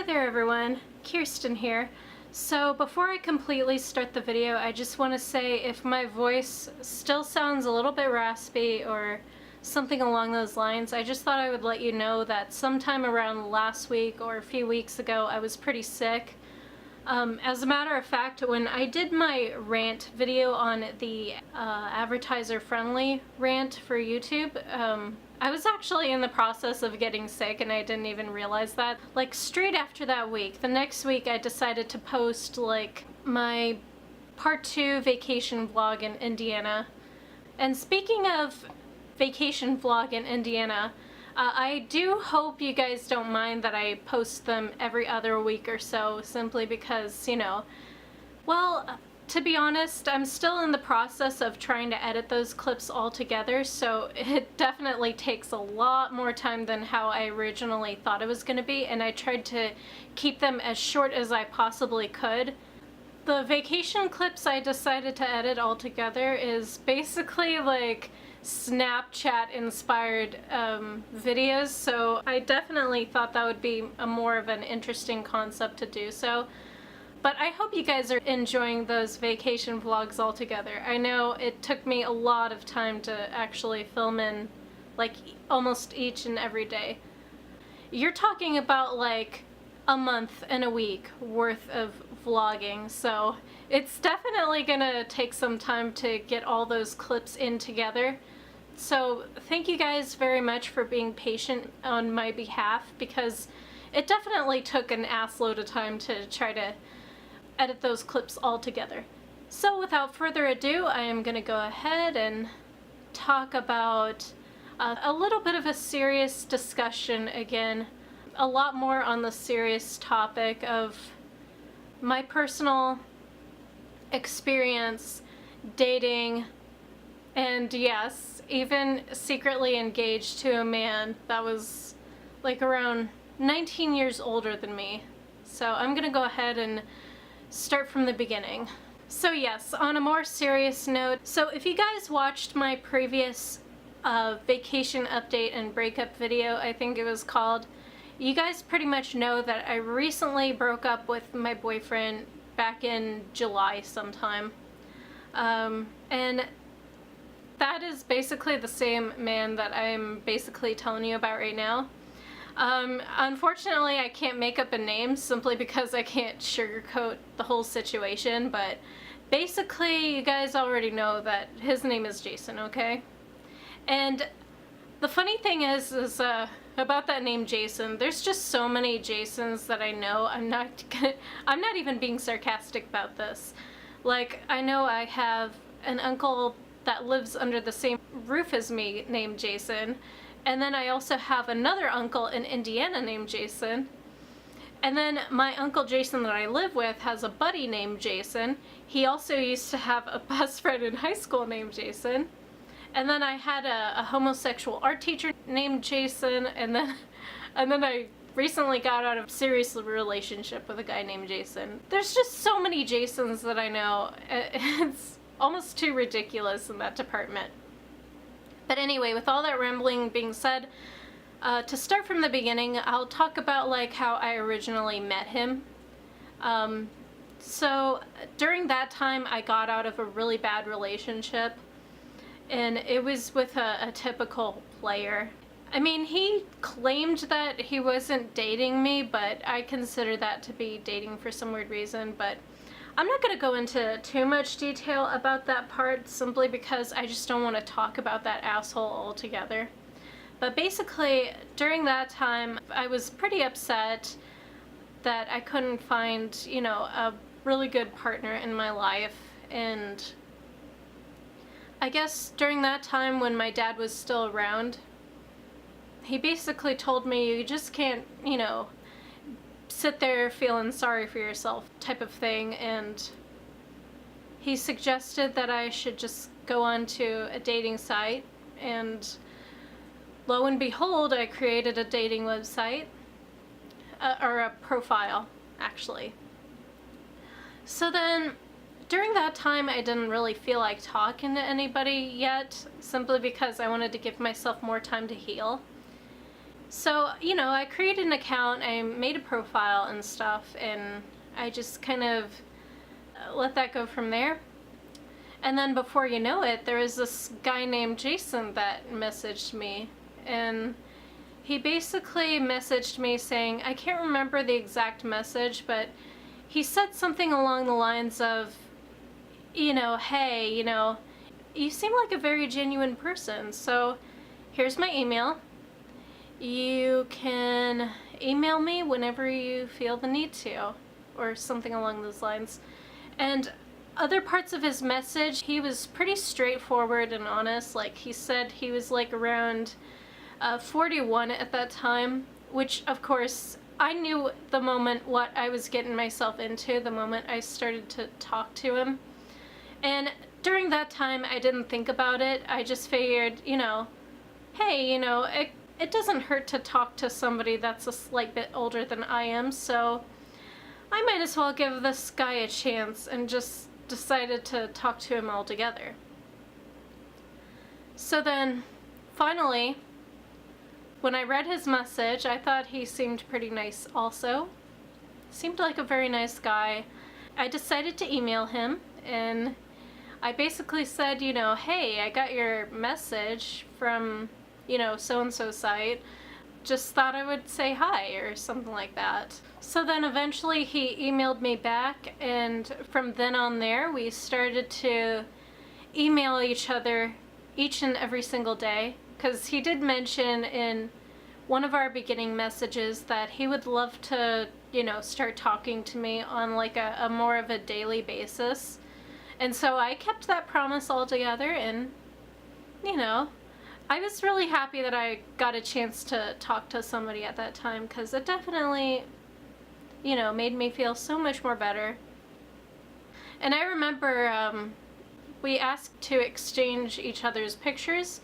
there everyone, Kirsten here. So before I completely start the video, I just want to say if my voice still sounds a little bit raspy or something along those lines, I just thought I would let you know that sometime around last week or a few weeks ago I was pretty sick. As a matter of fact, when I did my rant video on the advertiser-friendly rant for YouTube, I was actually in the process of getting sick and I didn't even realize that. Like straight after that week, the next week I decided to post like my part 2 vacation vlog in Indiana. And speaking of vacation vlog in Indiana, I do hope you guys don't mind that I post them every other week or so, simply because, you know, well, to be honest, I'm still in the process of trying to edit those clips all together, so it definitely takes a lot more time than how I originally thought it was going to be, and I tried to keep them as short as I possibly could. The vacation clips I decided to edit all together is basically like Snapchat inspired videos, so I definitely thought that would be a more of an interesting concept to do so. But I hope you guys are enjoying those vacation vlogs all together. I know it took me a lot of time to actually film in like almost each and every day. You're talking about like a month and a week worth of vlogging, so it's definitely gonna take some time to get all those clips in together. So thank you guys very much for being patient on my behalf, because it definitely took an assload of time to try to edit those clips all together. So without further ado, I am gonna go ahead and talk about a little bit of a serious discussion again, a lot more on the serious topic of my personal experience dating, and yes, even secretly engaged to a man that was like around 19 years older than me. So I'm gonna go ahead and start from the beginning. So yes, on a more serious note, so if you guys watched my previous vacation update and breakup video, I think it was called, you guys pretty much know that I recently broke up with my boyfriend back in July sometime. And that is basically the same man that I'm basically telling you about right now. Unfortunately, I can't make up a name simply because I can't sugarcoat the whole situation, but basically you guys already know that his name is Jason, okay? And the funny thing is about that name Jason, there's just so many Jasons that I know. I'm not even being sarcastic about this. Like, I know I have an uncle that lives under the same roof as me named Jason, and then I also have another uncle in Indiana named Jason, and then my uncle Jason that I live with has a buddy named Jason. He also used to have a best friend in high school named Jason, and then I had a homosexual art teacher named Jason, and then I recently got out of a serious relationship with a guy named Jason. There's just so many Jasons that I know. It's almost too ridiculous in that department. But anyway, with all that rambling being said, to start from the beginning, I'll talk about like how I originally met him. So during that time, I got out of a really bad relationship, and it was with a typical player. I mean, he claimed that he wasn't dating me, but I consider that to be dating for some weird reason, but I'm not going to go into too much detail about that part simply because I just don't want to talk about that asshole altogether. But basically, during that time, I was pretty upset that I couldn't find, you know, a really good partner in my life. And I guess during that time when my dad was still around, he basically told me, you just can't, you know, sit there feeling sorry for yourself type of thing, and he suggested that I should just go on to a dating site, and lo and behold, I created a dating website, or a profile actually. So then during that time I didn't really feel like talking to anybody yet, simply because I wanted to give myself more time to heal. So, I created an account, I made a profile and stuff, and I just kind of let that go from there. And then before you know it, there was this guy named Jason that messaged me, and he basically messaged me saying, I can't remember the exact message, but he said something along the lines of, hey, you seem like a very genuine person, so here's my email. You can email me whenever you feel the need to, or something along those lines. And other parts of his message, he was pretty straightforward and honest. Like, he said he was like around 41 at that time, which of course I knew the moment what I was getting myself into the moment I started to talk to him. And during that time I didn't think about it. I just figured, hey, it doesn't hurt to talk to somebody that's a slight bit older than I am, so I might as well give this guy a chance, and just decided to talk to him altogether. So then, finally, when I read his message, I thought he seemed pretty nice also. Seemed like a very nice guy. I decided to email him, and I basically said, hey, I got your message from, so-and-so site. Just thought I would say hi, or something like that. So then eventually he emailed me back, and from then on there we started to email each other each and every single day, because he did mention in one of our beginning messages that he would love to, start talking to me on like a more of a daily basis. And so I kept that promise altogether, and, I was really happy that I got a chance to talk to somebody at that time, because it definitely, made me feel so much more better. And I remember we asked to exchange each other's pictures,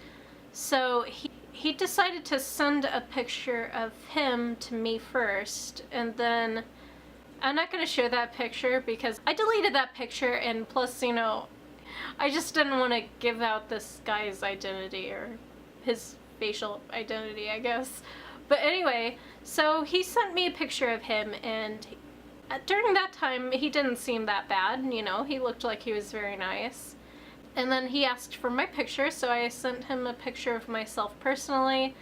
so he decided to send a picture of him to me first, and then I'm not going to share that picture because I deleted that picture, and plus, I just didn't want to give out this guy's identity, or his facial identity, I guess. But anyway, so he sent me a picture of him, and during that time, he didn't seem that bad, he looked like he was very nice. And then he asked for my picture, so I sent him a picture of myself personally,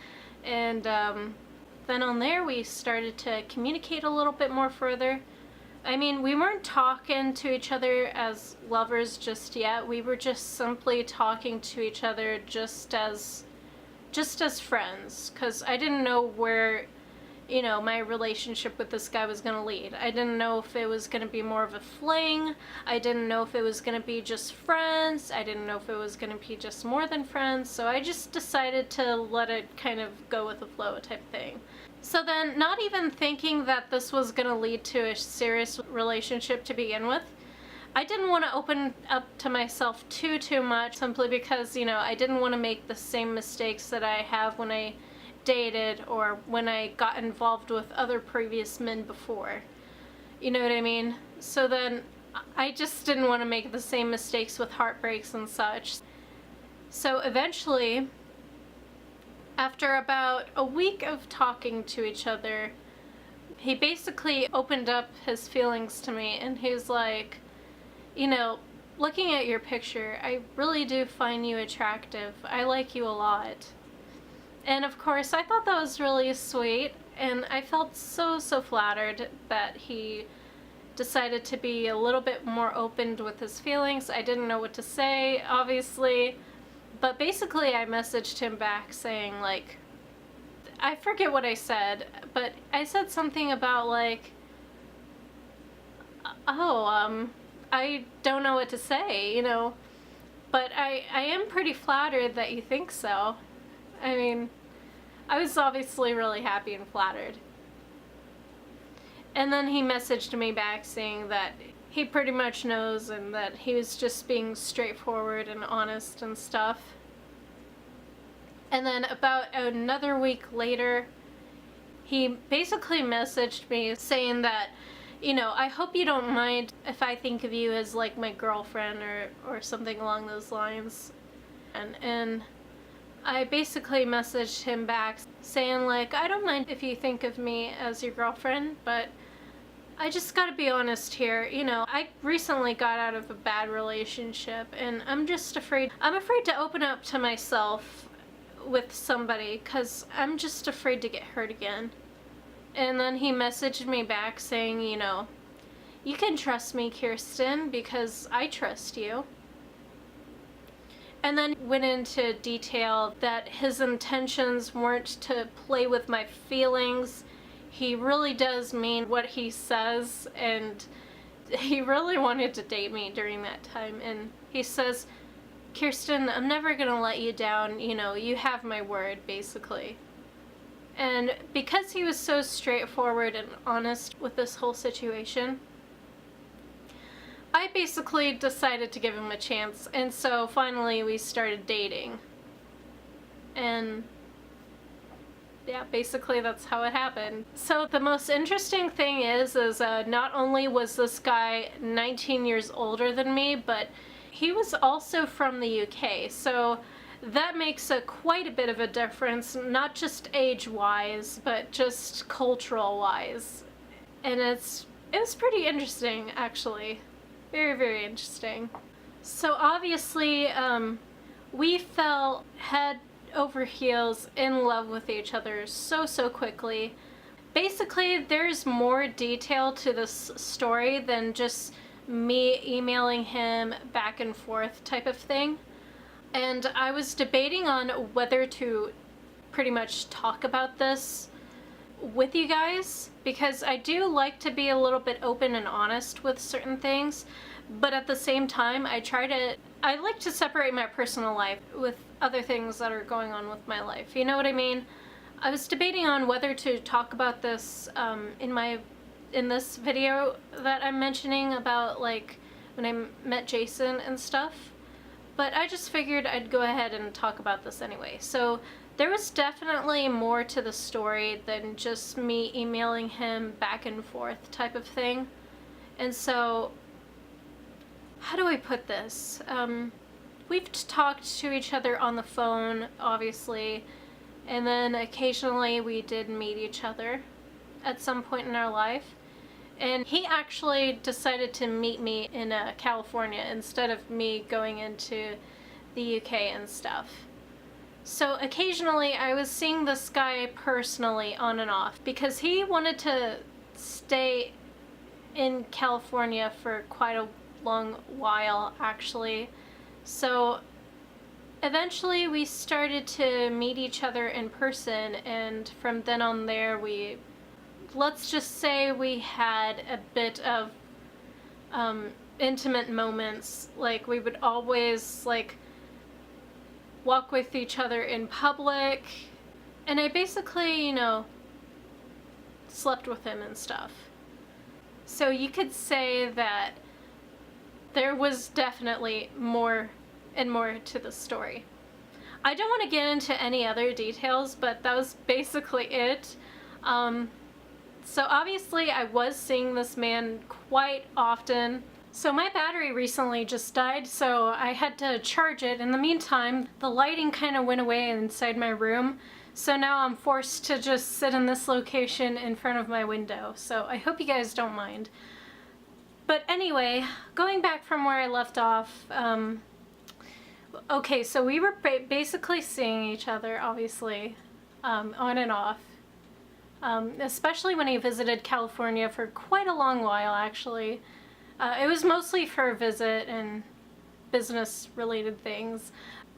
and then on there we started to communicate a little bit more further. I mean, we weren't talking to each other as lovers just yet. We were just simply talking to each other just as friends, because I didn't know where, my relationship with this guy was going to lead. I didn't know if it was going to be more of a fling. I didn't know if it was going to be just friends. I didn't know if it was going to be just more than friends. So I just decided to let it kind of go with the flow type thing. So then, not even thinking that this was going to lead to a serious relationship to begin with, I didn't want to open up to myself too much, simply because, I didn't want to make the same mistakes that I have when I dated or when I got involved with other previous men before. You know what I mean? So then I just didn't want to make the same mistakes with heartbreaks and such. So eventually, after about a week of talking to each other, he basically opened up his feelings to me, and he was like, looking at your picture, I really do find you attractive. I like you a lot. And of course, I thought that was really sweet, and I felt so flattered that he decided to be a little bit more open with his feelings. I didn't know what to say, obviously, but basically I messaged him back saying, like, I forget what I said, but I said something about, like, I don't know what to say, but I am pretty flattered that you think so. I mean, I was obviously really happy and flattered. And then he messaged me back saying that he pretty much knows, and that he was just being straightforward and honest and stuff. And then about another week later, he basically messaged me saying that, I hope you don't mind if I think of you as like my girlfriend or something along those lines. And I basically messaged him back saying like, I don't mind if you think of me as your girlfriend, but I just gotta be honest here. You know, I recently got out of a bad relationship and I'm just afraid. I'm afraid to open up to myself with somebody because I'm just afraid to get hurt again. And then he messaged me back saying, you know, you can trust me, Kyrsten, because I trust you. And then went into detail that his intentions weren't to play with my feelings. He really does mean what he says, and he really wanted to date me during that time. And he says, Kyrsten, I'm never gonna let you down, you know, you have my word, basically. And because he was so straightforward and honest with this whole situation, I basically decided to give him a chance, and so finally we started dating. And yeah, basically that's how it happened. So the most interesting thing is not only was this guy 19 years older than me, but he was also from the UK. So that makes quite a bit of a difference, not just age-wise, but just cultural-wise. And it was pretty interesting, actually. Very, very interesting. So obviously, we fell head over heels in love with each other so quickly. Basically, there's more detail to this story than just me emailing him back and forth type of thing. And I was debating on whether to pretty much talk about this with you guys, because I do like to be a little bit open and honest with certain things, but at the same time I like to separate my personal life with other things that are going on with my life, you know what I mean? I was debating on whether to talk about this in this video that I'm mentioning about like when I met Jason and stuff, but I just figured I'd go ahead and talk about this anyway. So there was definitely more to the story than just me emailing him back and forth type of thing. And so, how do I put this? We've talked to each other on the phone, obviously, and then occasionally we did meet each other at some point in our life. And he actually decided to meet me in California instead of me going into the UK and stuff. So occasionally I was seeing this guy personally on and off because he wanted to stay in California for quite a long while, actually. So eventually we started to meet each other in person, and from then on there let's just say we had a bit of intimate moments. Like we would always like walk with each other in public, and I basically, you know, slept with him and stuff. So you could say that there was definitely more and more to the story. I don't want to get into any other details, but that was basically it. So obviously I was seeing this man quite often. So my battery recently just died, so I had to charge it. In the meantime, the lighting kind of went away inside my room, so now I'm forced to just sit in this location in front of my window. So I hope you guys don't mind. But anyway, going back from where I left off, okay, so we were basically seeing each other, obviously, on and off. Especially when he visited California for quite a long while, actually. It was mostly for a visit and business-related things.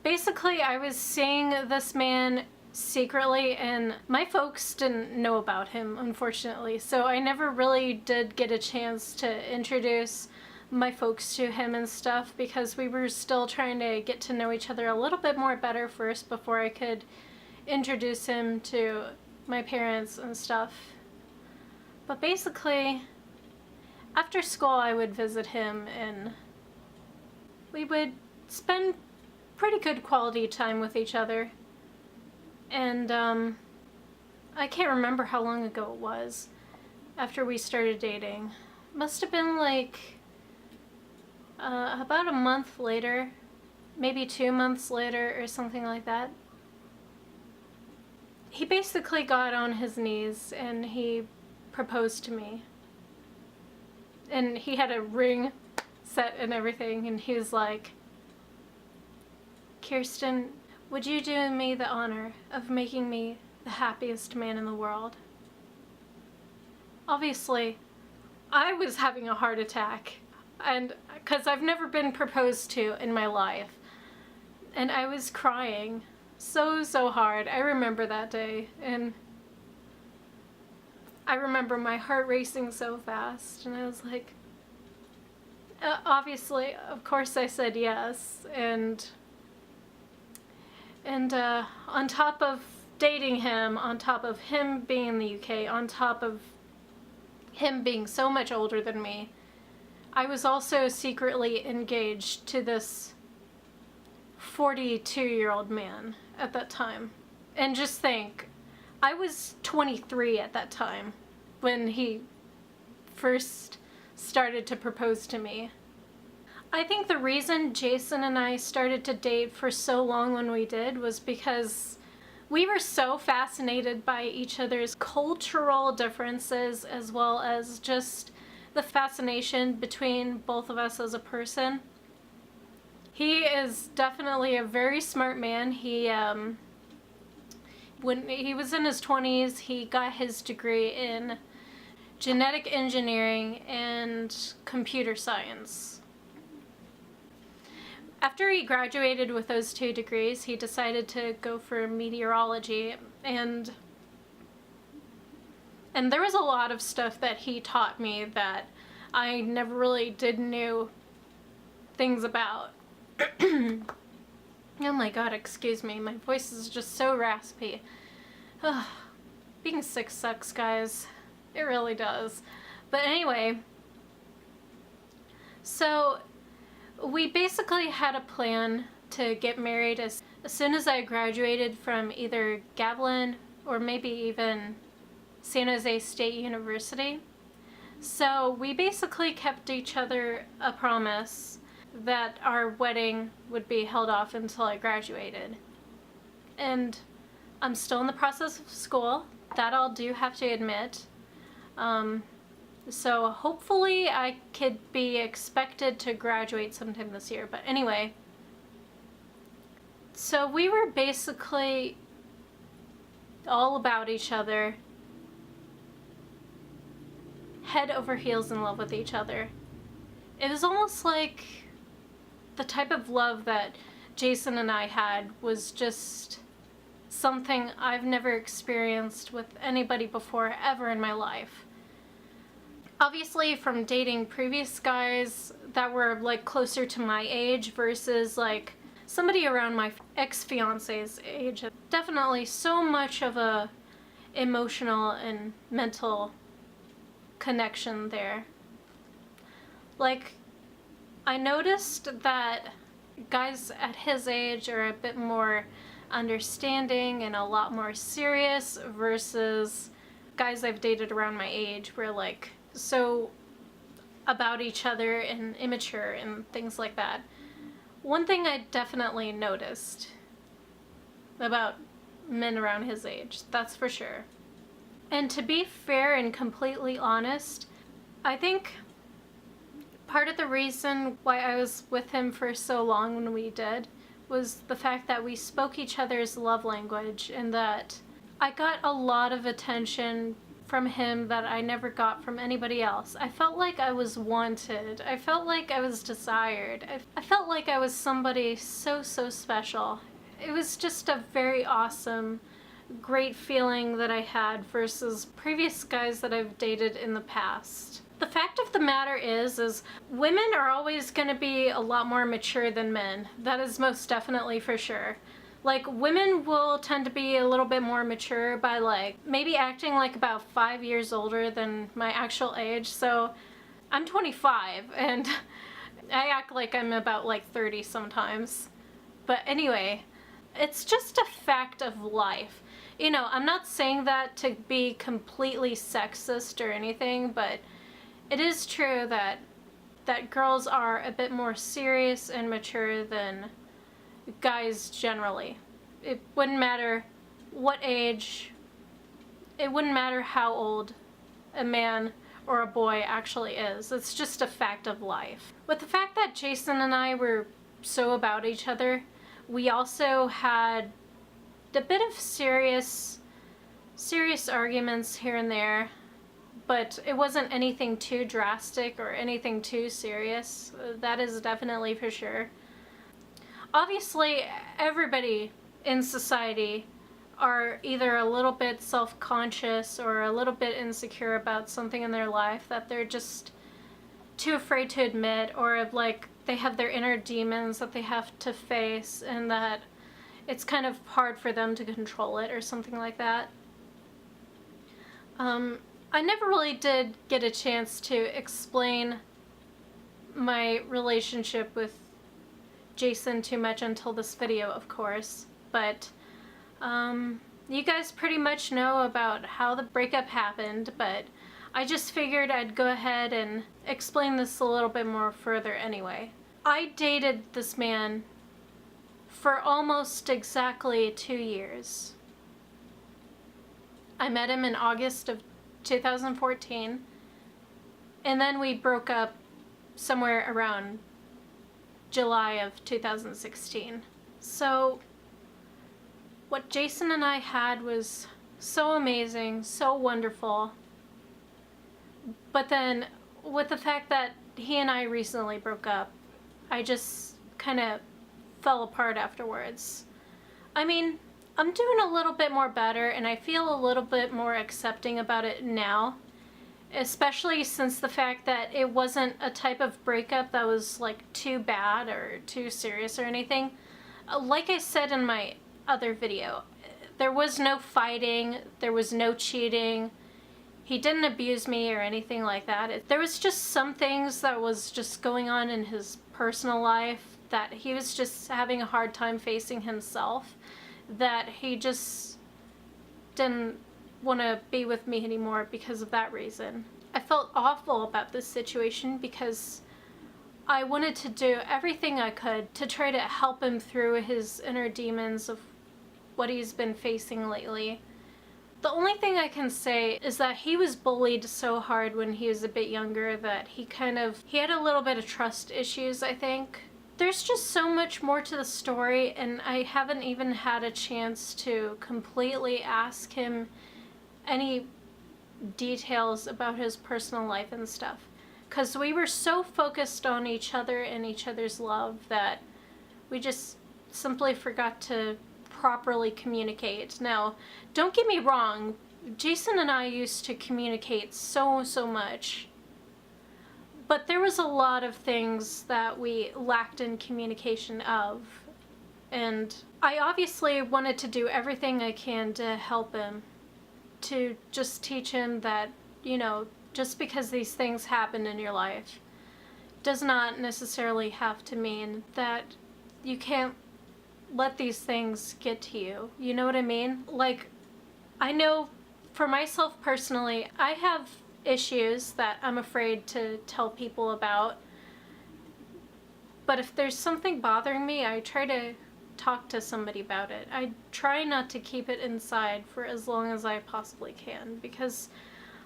Basically, I was seeing this man secretly, and my folks didn't know about him, unfortunately, so I never really did get a chance to introduce my folks to him and stuff, because we were still trying to get to know each other a little bit more better first before I could introduce him to my parents and stuff. But basically, after school I would visit him and we would spend pretty good quality time with each other. And I can't remember how long ago it was after we started dating. Must have been like about a month later, maybe 2 months later or something like that. he basically got on his knees and he proposed to me. And he had a ring set and everything, and he was like, "Kyrsten, would you do me the honor of making me the happiest man in the world?" Obviously, I was having a heart attack, and because I've never been proposed to in my life, and I was crying so hard. I remember that day, and I remember my heart racing so fast, and I was like, obviously, of course I said yes, and on top of dating him, on top of him being in the UK, on top of him being so much older than me, I was also secretly engaged to this 42-year-old man at that time. And just think, I was 23 at that time when he first started to propose to me. I think the reason Jason and I started to date for so long when we did was because we were so fascinated by each other's cultural differences, as well as just the fascination between both of us as a person. He is definitely a very smart man. When he was in his 20s, he got his degree in genetic engineering and computer science. After he graduated with those 2 degrees, he decided to go for meteorology, and there was a lot of stuff that he taught me that I never really did know things about. Oh my god, excuse me, my voice is just so raspy. Ugh. Being sick sucks, guys. It really does. But anyway, so we basically had a plan to get married as soon as I graduated from either Gavilan or maybe even San Jose State University. So we basically kept each other a promise that our wedding would be held off until I graduated. And I'm still in the process of school. That I'll do have to admit. So hopefully I could be expected to graduate sometime this year. But anyway, so we were basically all about each other, head over heels in love with each other. It was almost like the type of love that Jason and I had was just something I've never experienced with anybody before ever in my life. Obviously, from dating previous guys that were like closer to my age versus like somebody around my ex-fiance's age, definitely so much of a emotional and mental connection there. Like, I noticed that guys at his age are a bit more understanding and a lot more serious versus guys I've dated around my age were like so about each other and immature and things like that. One thing I definitely noticed about men around his age, that's for sure. And to be fair and completely honest, I think part of the reason why I was with him for so long when we did was the fact that we spoke each other's love language, and that I got a lot of attention from him that I never got from anybody else. I felt like I was wanted. I felt like I was desired. I felt like I was somebody so special. It was just a very awesome, great feeling that I had versus previous guys that I've dated in the past. The fact of the matter is women are always going to be a lot more mature than men. That is most definitely for sure. Like, women will tend to be a little bit more mature by like maybe acting like about 5 years older than my actual age. So I'm 25 and I act like I'm about like 30 sometimes. But anyway, it's just a fact of life. You know, I'm not saying that to be completely sexist or anything, but it is true that girls are a bit more serious and mature than guys generally. It wouldn't matter what age, it wouldn't matter how old a man or a boy actually is. It's just a fact of life. With the fact that Jason and I were so about each other, we also had a bit of serious arguments here and there, but it wasn't anything too drastic or anything too serious. That is definitely for sure. Obviously, everybody in society are either a little bit self-conscious or a little bit insecure about something in their life that they're just too afraid to admit, or like they have their inner demons that they have to face and that it's kind of hard for them to control it or something like that. I never really did get a chance to explain my relationship with Jason too much until this video, of course, but you guys pretty much know about how the breakup happened, but I just figured I'd go ahead and explain this a little bit more further anyway. I dated this man for almost exactly 2 years. I met him in August of 2014, and then we broke up somewhere around July of 2016. So what Jason and I had was so amazing, so wonderful. But then with the fact that he and I recently broke up, I just kind of fell apart afterwards. I mean, I'm doing a little bit more better and I feel a little bit more accepting about it now, especially since the fact that it wasn't a type of breakup that was like too bad or too serious or anything. Like I said in my other video, there was no fighting, there was no cheating, he didn't abuse me or anything like that. There was just some things that was just going on in his personal life that he was just having a hard time facing himself, that he just didn't want to be with me anymore because of that reason. I felt awful about this situation because I wanted to do everything I could to try to help him through his inner demons of what he's been facing lately. The only thing I can say is that he was bullied so hard when he was a bit younger that he had a little bit of trust issues, I think. There's just so much more to the story, and I haven't even had a chance to completely ask him any details about his personal life and stuff, because we were so focused on each other and each other's love that we just simply forgot to properly communicate. Now, don't get me wrong, Jason and I used to communicate so much, but there was a lot of things that we lacked in communication of, and I obviously wanted to do everything I can to help him, to just teach him that, you know, just because these things happen in your life does not necessarily have to mean that you can't let these things get to you. You know what I mean? Like, I know for myself personally, I have issues that I'm afraid to tell people about, but if there's something bothering me, I try to talk to somebody about it. I try not to keep it inside for as long as I possibly can, because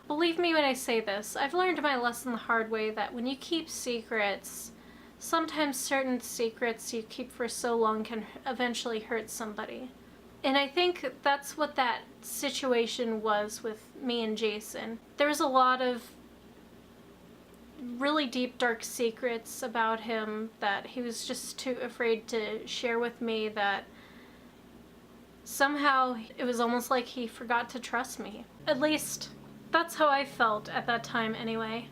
believe me when I say this, I've learned my lesson the hard way that when you keep secrets, sometimes certain secrets you keep for so long can eventually hurt somebody. And I think that's what that situation was with me and Jason. There was a lot of really deep, dark secrets about him that he was just too afraid to share with me, that somehow it was almost like he forgot to trust me. At least that's how I felt at that time anyway.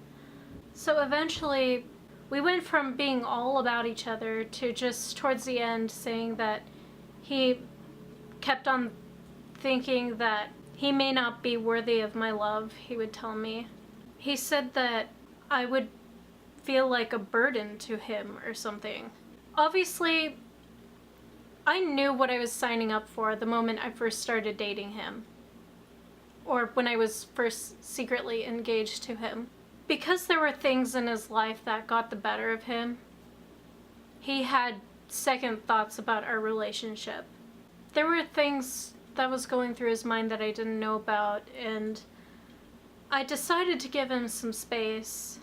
So eventually we went from being all about each other to just towards the end saying that he kept on thinking that he may not be worthy of my love, he would tell me. He said that I would feel like a burden to him or something. Obviously, I knew what I was signing up for the moment I first started dating him, or when I was first secretly engaged to him. Because there were things in his life that got the better of him, he had second thoughts about our relationship. There were things that was going through his mind that I didn't know about, and I decided to give him some space.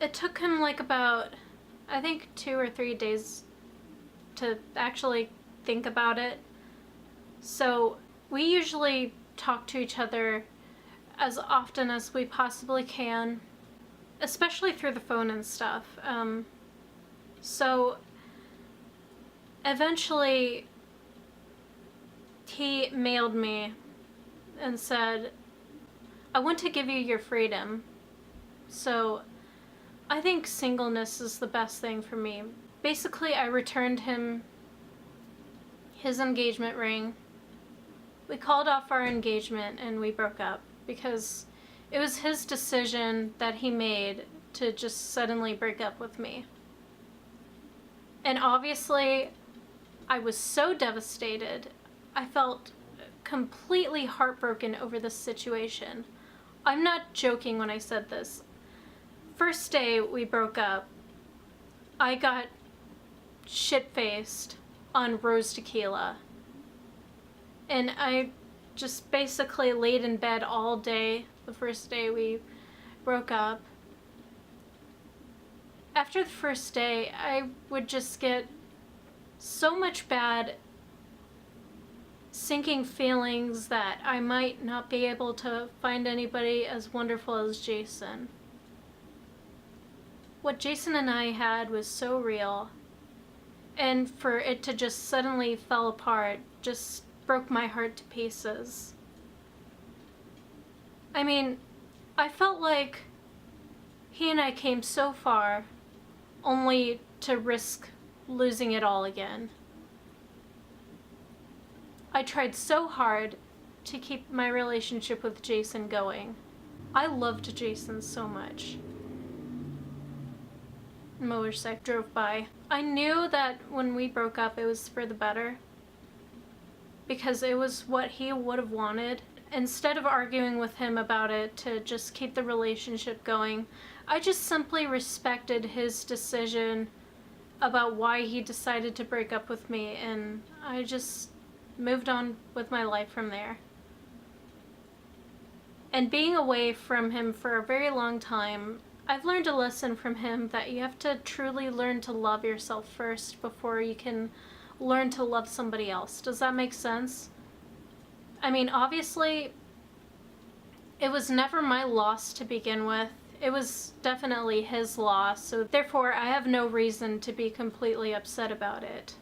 It took him like about, I think, 2 or 3 days to actually think about it. So we usually talk to each other as often as we possibly can, especially through the phone and stuff. So eventually he mailed me and said, I want to give you your freedom. So I think singleness is the best thing for me. Basically, I returned him his engagement ring. We called off our engagement and we broke up because it was his decision that he made to just suddenly break up with me. And obviously, I was so devastated. I felt completely heartbroken over this situation. I'm not joking when I said this. First day we broke up, I got shit-faced on rose tequila. And I just basically laid in bed all day the first day we broke up. After the first day, I would just get so much bad sinking feelings that I might not be able to find anybody as wonderful as Jason. What Jason and I had was so real, and for it to just suddenly fall apart just broke my heart to pieces. I mean, I felt like he and I came so far only to risk losing it all again. I tried so hard to keep my relationship with Jason going. I loved Jason so much. Motorcycle drove by. I knew that when we broke up it was for the better, because it was what he would have wanted. Instead of arguing with him about it to just keep the relationship going, I just simply respected his decision about why he decided to break up with me, and I just moved on with my life from there. And being away from him for a very long time, I've learned a lesson from him that you have to truly learn to love yourself first before you can learn to love somebody else. Does that make sense? I mean, obviously, it was never my loss to begin with. It was definitely his loss, so therefore I have no reason to be completely upset about it.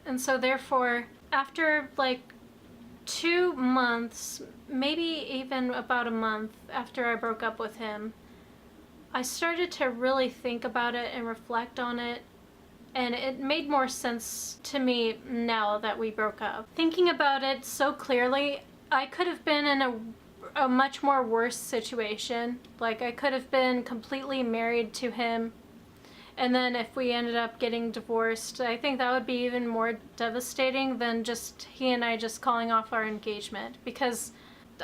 And so therefore, after like 2 months, maybe even about a month after I broke up with him, I started to really think about it and reflect on it, and it made more sense to me now that we broke up. Thinking about it so clearly, I could have been in a much more worse situation. Like, I could have been completely married to him, and then if we ended up getting divorced, I think that would be even more devastating than just he and I just calling off our engagement. Because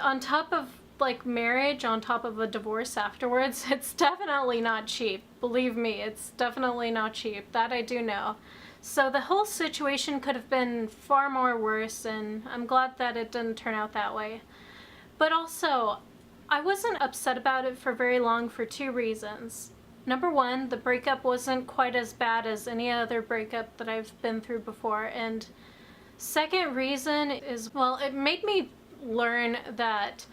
on top of like marriage, on top of a divorce afterwards, it's definitely not cheap. Believe me, it's definitely not cheap. That I do know. So the whole situation could have been far more worse, and I'm glad that it didn't turn out that way. But also, I wasn't upset about it for very long for 2 reasons. Number one, the breakup wasn't quite as bad as any other breakup that I've been through before. And second reason is, well, it made me learn that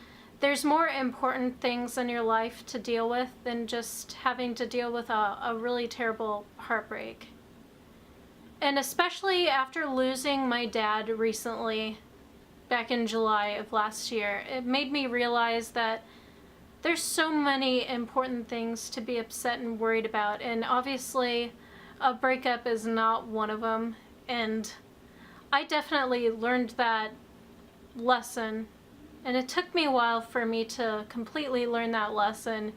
there's more important things in your life to deal with than just having to deal with a really terrible heartbreak. And especially after losing my dad recently, back in July of last year, it made me realize that there's so many important things to be upset and worried about, and obviously a breakup is not one of them. And I definitely learned that lesson, and it took me a while for me to completely learn that lesson.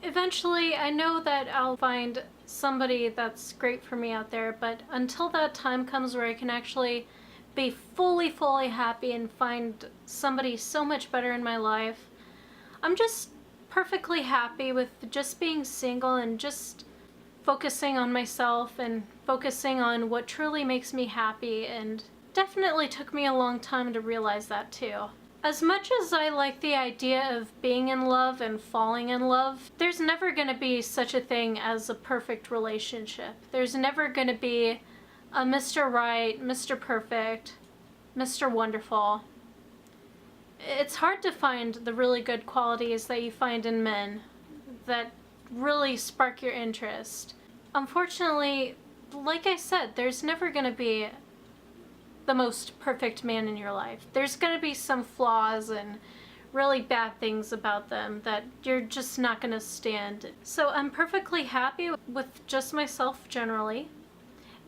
Eventually, I know that I'll find somebody that's great for me out there, but until that time comes where I can actually be fully happy and find somebody so much better in my life, I'm just perfectly happy with just being single and just focusing on myself and focusing on what truly makes me happy. And definitely took me a long time to realize that too. As much as I like the idea of being in love and falling in love, there's never going to be such a thing as a perfect relationship. There's never going to be a Mr. Right, Mr. Perfect, Mr. Wonderful. It's hard to find the really good qualities that you find in men that really spark your interest. Unfortunately, like I said, there's never going to be the most perfect man in your life. There's going to be some flaws and really bad things about them that you're just not going to stand. So I'm perfectly happy with just myself generally.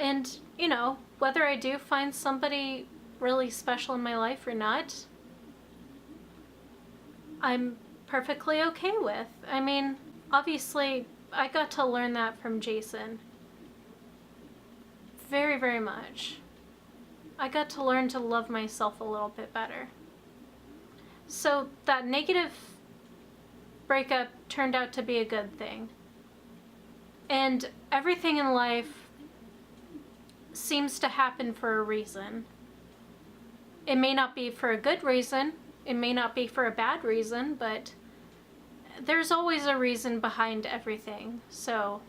And, you know, whether I do find somebody really special in my life or not, I'm perfectly okay with. I mean, obviously, I got to learn that from Jason. Very, very much. I got to learn to love myself a little bit better. So that negative breakup turned out to be a good thing. And everything in life seems to happen for a reason. It may not be for a good reason, it may not be for a bad reason, but there's always a reason behind everything. So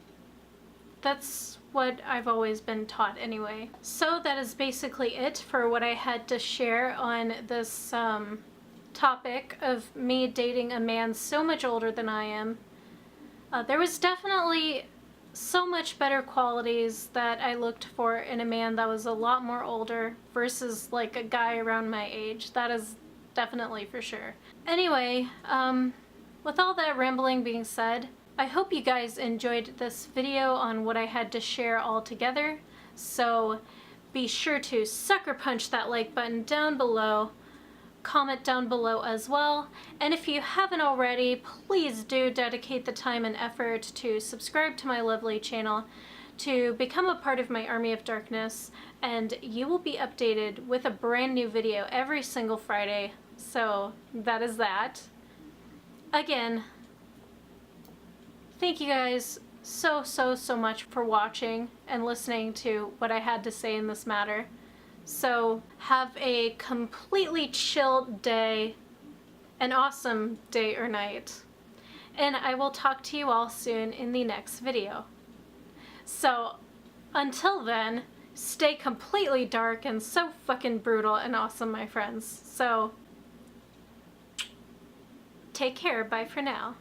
that's what I've always been taught anyway. So that is basically it for what I had to share on this topic of me dating a man so much older than I am. There was definitely so much better qualities that I looked for in a man that was a lot more older versus like a guy around my age. That is definitely for sure. Anyway, with all that rambling being said, I hope you guys enjoyed this video on what I had to share all together. So be sure to sucker punch that like button down below, comment down below as well, and if you haven't already, please do dedicate the time and effort to subscribe to my lovely channel to become a part of my army of darkness, and you will be updated with a brand new video every single Friday. So that is that. Again, thank you guys so much for watching and listening to what I had to say in this matter. So have a completely chill day, an awesome day or night, and I will talk to you all soon in the next video. So until then, stay completely dark and so fucking brutal and awesome, my friends. So take care, bye for now.